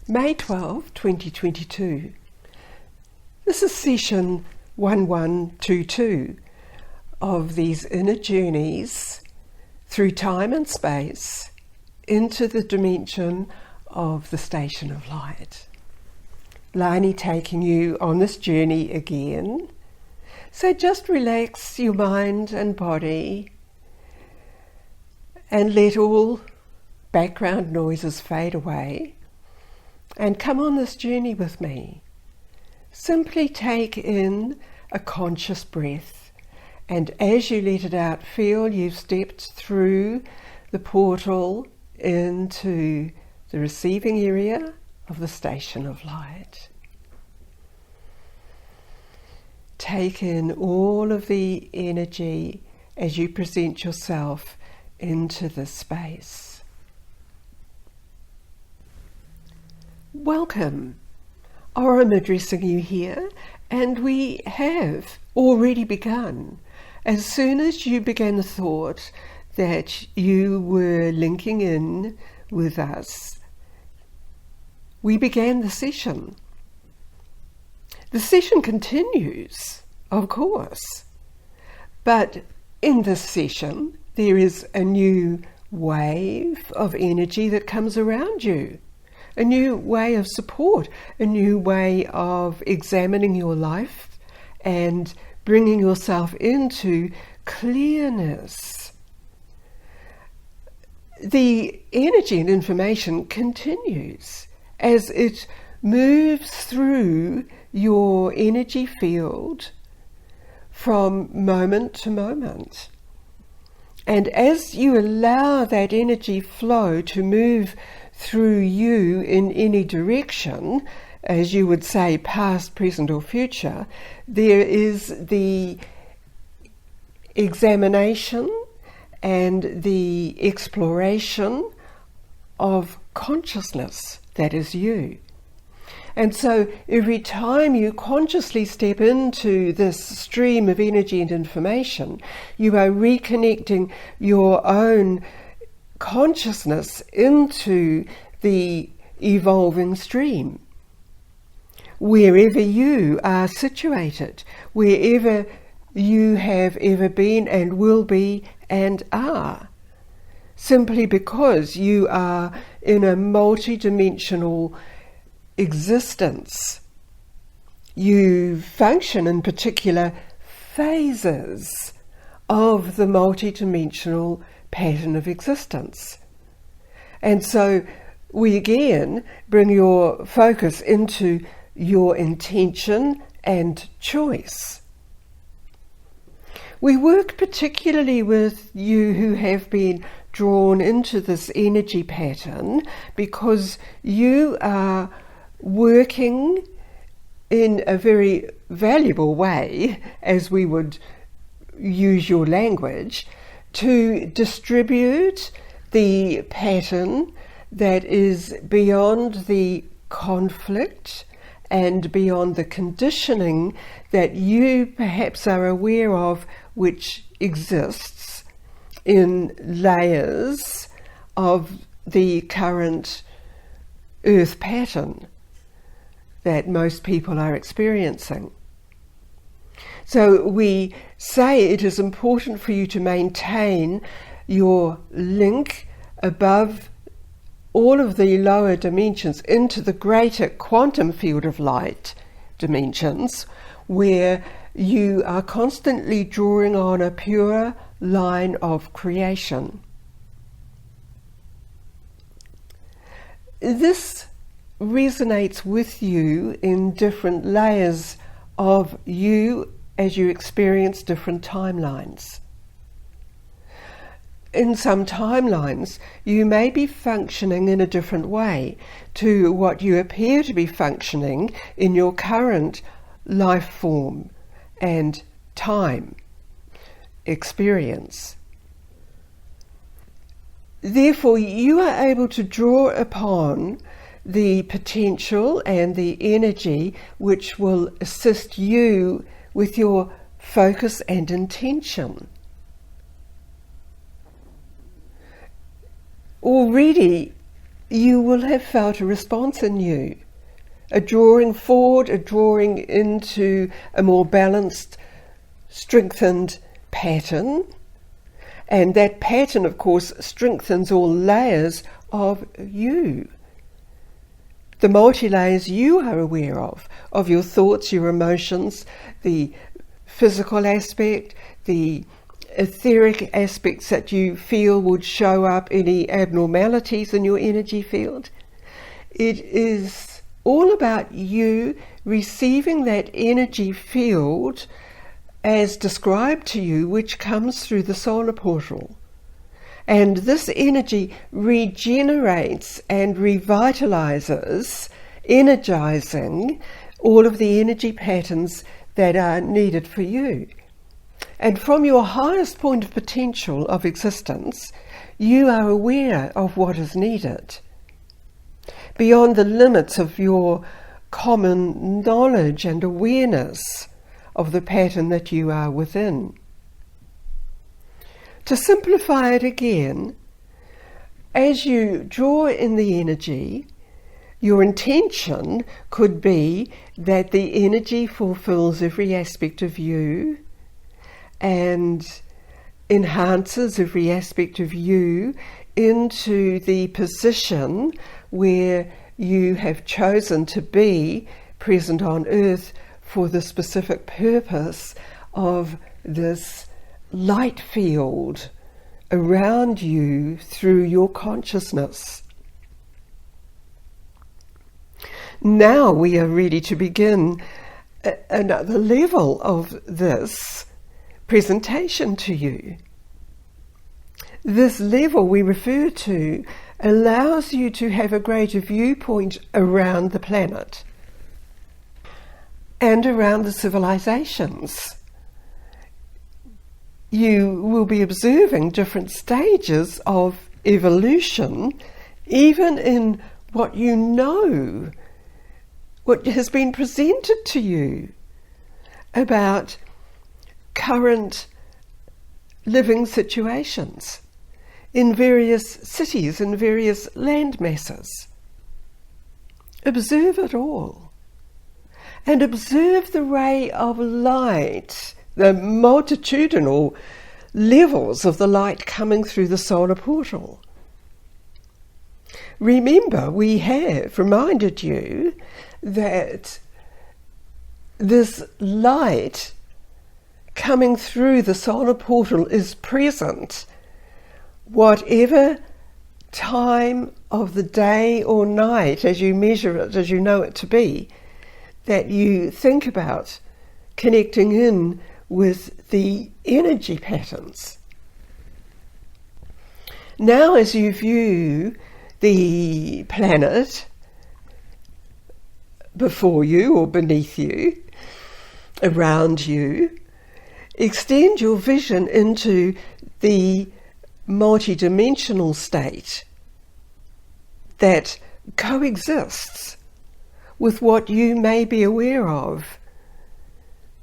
May 12, 2022. This is session 1122 of these inner journeys through time and space into the dimension of the station of light. Lani taking you on this journey again. So just relax your mind and body and let all background noises fade away and come on this journey with me. Simply take in a conscious breath, and as you let it out, feel you've stepped through the portal into the receiving area of the station of light. Take in all of the energy as you present yourself into this space. Welcome. I'm addressing you here, and we have already begun. As soon as you began the thought that you were linking in with us, we began the session. The session continues, of course, but in this session there is a new wave of energy that comes around you, a new way of support, a new way of examining your life and bringing yourself into clearness. The energy and information continues as it moves through your energy field from moment to moment. And as you allow that energy flow to move through you in any direction, as you would say, past, present or future, there is the examination and the exploration of consciousness that is you. And so every time you consciously step into this stream of energy and information, you are reconnecting your own consciousness into the evolving stream. Wherever you are situated, wherever you have ever been and will be and are, simply because you are in a multidimensional existence. You function in particular phases of the multidimensional pattern of existence. And so we again bring your focus into your intention and choice. We work particularly with you who have been drawn into this energy pattern because you are working in a very valuable way, as we would use your language, to distribute the pattern that is beyond the conflict and beyond the conditioning that you perhaps are aware of, which exists in layers of the current earth pattern that most people are experiencing. So we say it is important for you to maintain your link above all of the lower dimensions into the greater quantum field of light dimensions, where you are constantly drawing on a pure line of creation. This resonates with you in different layers of you as you experience different timelines. In some timelines, you may be functioning in a different way to what you appear to be functioning in your current life form and time experience. Therefore, you are able to draw upon the potential and the energy which will assist you with your focus and intention. Already you will have felt a response in you, a drawing forward, a drawing into a more balanced, strengthened pattern. And that pattern, of course, strengthens all layers of you. The multi-layers you are aware of your thoughts, your emotions, the physical aspect, the etheric aspects that you feel would show up, any abnormalities in your energy field. It is all about you receiving that energy field as described to you, which comes through the solar portal. And this energy regenerates and revitalizes, energizing all of the energy patterns that are needed for you. And from your highest point of potential of existence, you are aware of what is needed, beyond the limits of your common knowledge and awareness of the pattern that you are within. To simplify it again, as you draw in the energy, your intention could be that the energy fulfills every aspect of you and enhances every aspect of you into the position where you have chosen to be present on earth for the specific purpose of this light field around you through your consciousness. Now we are ready to begin another level of this presentation to you. This level we refer to allows you to have a greater viewpoint around the planet and around the civilizations. You will be observing different stages of evolution, even in what you know, what has been presented to you about current living situations in various cities, in various land masses. Observe it all, and observe the ray of light, the multitudinal levels of the light coming through the solar portal. Remember, we have reminded you that this light coming through the solar portal is present whatever time of the day or night, as you measure it, as you know it to be, that you think about connecting in with the energy patterns. Now, as you view the planet before you or beneath you, around you, extend your vision into the multidimensional state that coexists with what you may be aware of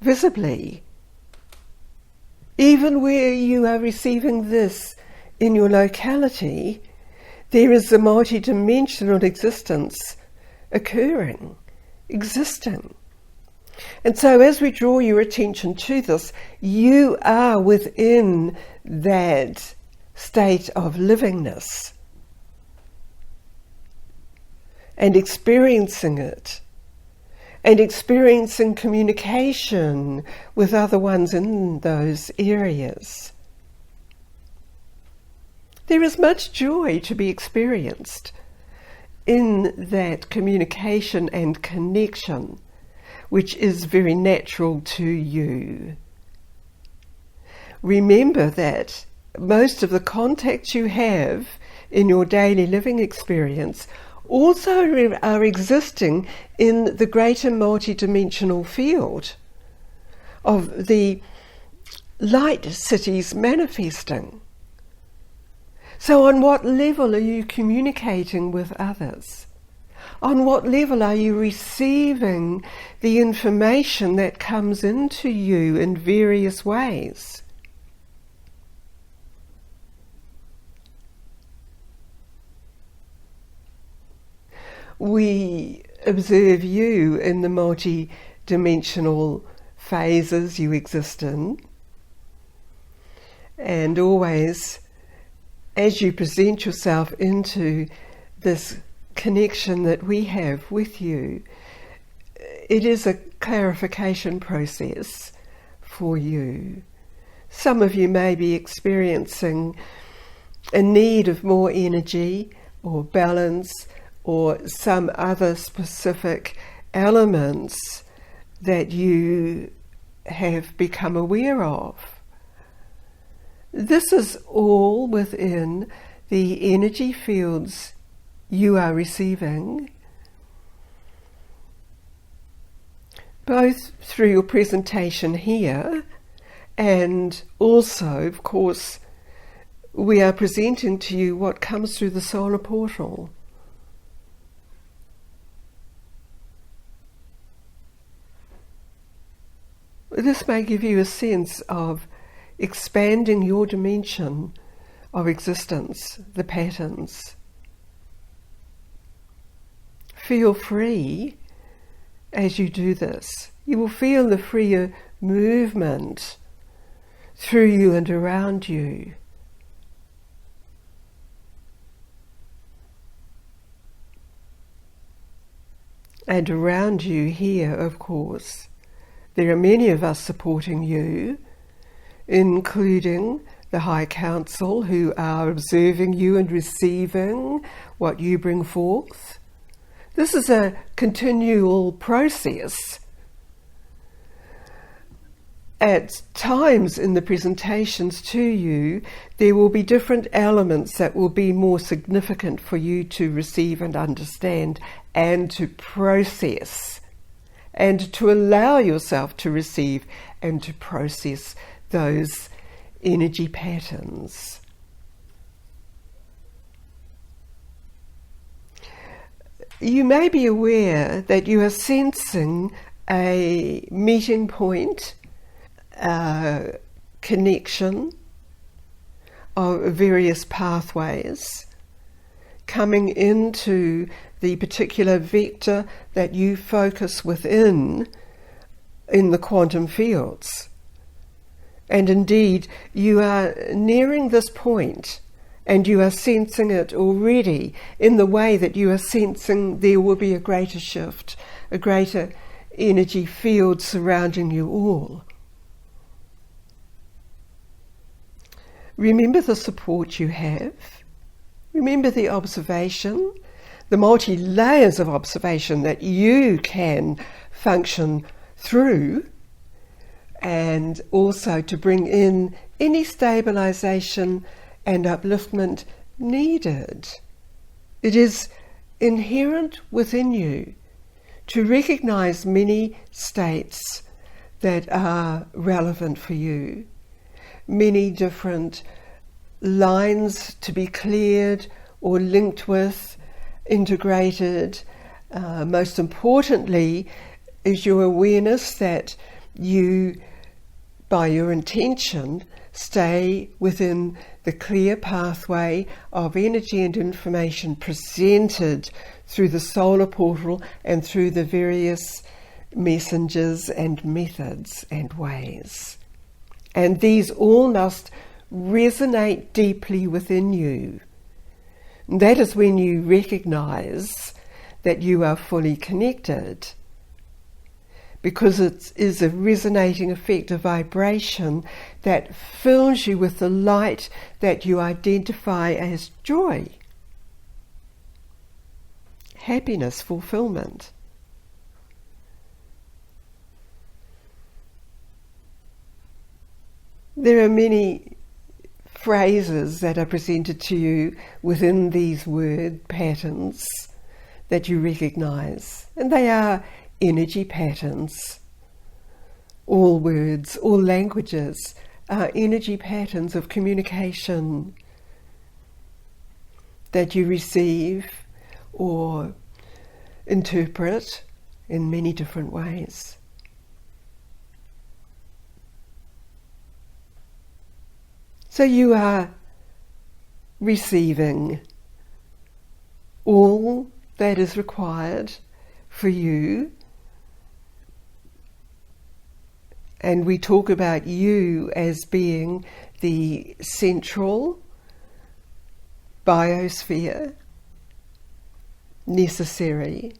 visibly. Even where you are receiving this in your locality, there is a multidimensional existence occurring, existing. And so as we draw your attention to this, you are within that state of livingness and experiencing it, and experiencing communication with other ones in those areas. There is much joy to be experienced in that communication and connection, which is very natural to you. Remember that most of the contacts you have in your daily living experience also are existing in the greater multidimensional field of the light cities manifesting. So on what level are you communicating with others? On what level are you receiving the information that comes into you in various ways? we observe you in the multi-dimensional phases you exist in, and always as you present yourself into this connection that we have with you, it is a clarification process for you. Some of you may be experiencing a need of more energy or balance or some other specific elements that you have become aware of. This is all within the energy fields you are receiving, both through your presentation here, and also, of course, we are presenting to you what comes through the solar portal. This may give you a sense of expanding your dimension of existence, the patterns. Feel free as you do this. You will feel the freer movement through you and around you. And around you here, of course, there are many of us supporting you, including the High Council, who are observing you and receiving what you bring forth. This is a continual process. At times in the presentations to you, there will be different elements that will be more significant for you to receive and understand and to process, and to allow yourself to receive and to process those energy patterns. You may be aware that you are sensing a meeting point, a connection of various pathways coming into the particular vector that you focus within in the quantum fields. And indeed, you are nearing this point, and you are sensing it already in the way that you are sensing there will be a greater shift, a greater energy field surrounding you all. Remember the support you have. Remember the observation, the multi-layers of observation that you can function through, and also to bring in any stabilization and upliftment needed. It is inherent within you to recognize many states that are relevant for you, many different lines to be cleared or linked with, integrated. Most importantly is your awareness that you, by your intention, stay within the clear pathway of energy and information presented through the solar portal and through the various messengers and methods and ways. And these all must resonate deeply within you. And that is when you recognize that you are fully connected, because it is a resonating effect of vibration that fills you with the light that you identify as joy, happiness, fulfillment. There are many phrases that are presented to you within these word patterns that you recognize, and they are energy patterns. All words, all languages are energy patterns of communication that you receive or interpret in many different ways. So you are receiving all that is required for you. And we talk about you as being the central biosphere necessary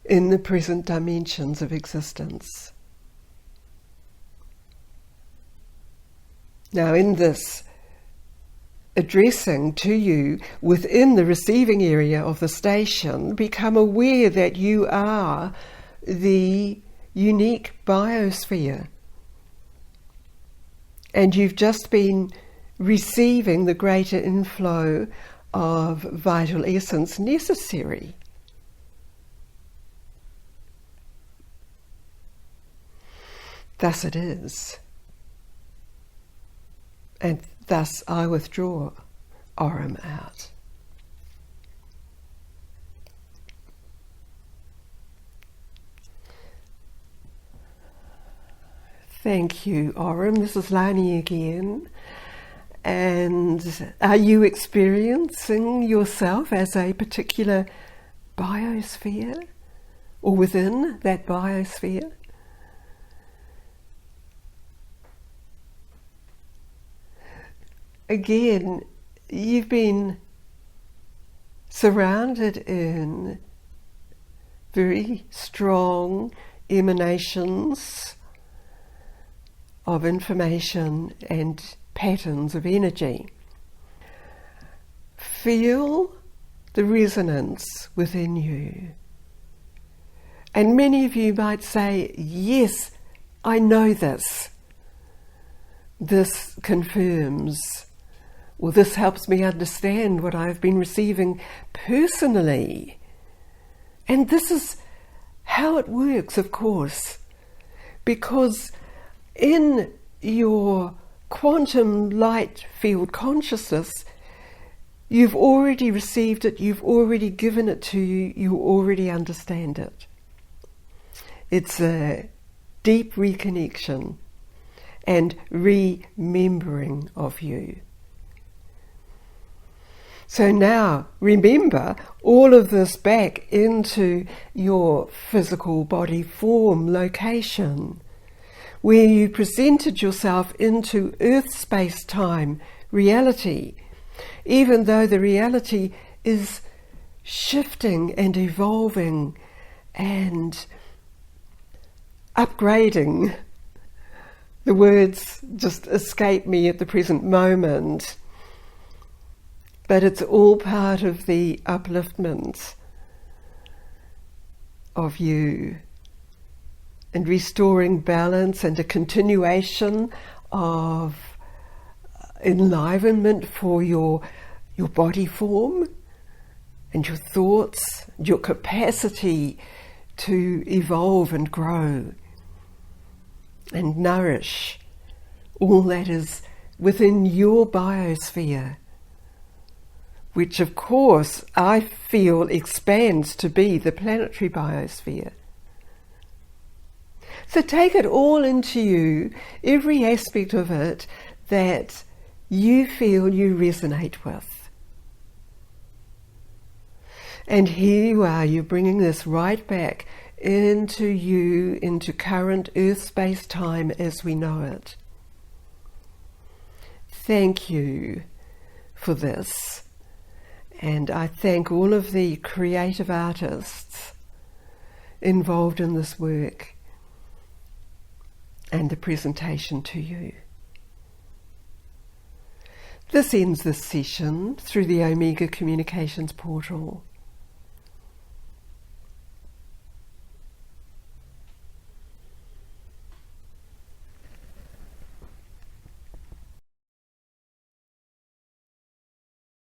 in the present dimensions of existence. Now, in this addressing to you within the receiving area of the station, become aware that you are the unique biosphere, and you've just been receiving the greater inflow of vital essence necessary. Thus it is. And thus I withdraw Aurum out. Thank you, Aurum. This is Lani again. And are you experiencing yourself as a particular biosphere, or within that biosphere? Again, you've been surrounded in very strong emanations of information and patterns of energy. Feel the resonance within you. And many of you might say, yes, I know this. This confirms, or this helps me understand what I've been receiving personally. And this is how it works, of course, because in your quantum light field consciousness, you've already received it, you've already given it to you, you already understand it. It's a deep reconnection and remembering of you. So now remember all of this back into your physical body form location, where you presented yourself into Earth space-time reality, even though the reality is shifting and evolving and upgrading. The words just escape me at the present moment, but it's all part of the upliftment of you and restoring balance and a continuation of enlivenment for your body form and your thoughts, your capacity to evolve and grow and nourish all that is within your biosphere, which of course I feel expands to be the planetary biosphere. So take it all into you, every aspect of it that you feel you resonate with. And here you are, you're bringing this right back into you, into current Earth space-time as we know it. Thank you for this. And I thank all of the creative artists involved in this work and the presentation to you. This ends this session through the Omega Communications portal.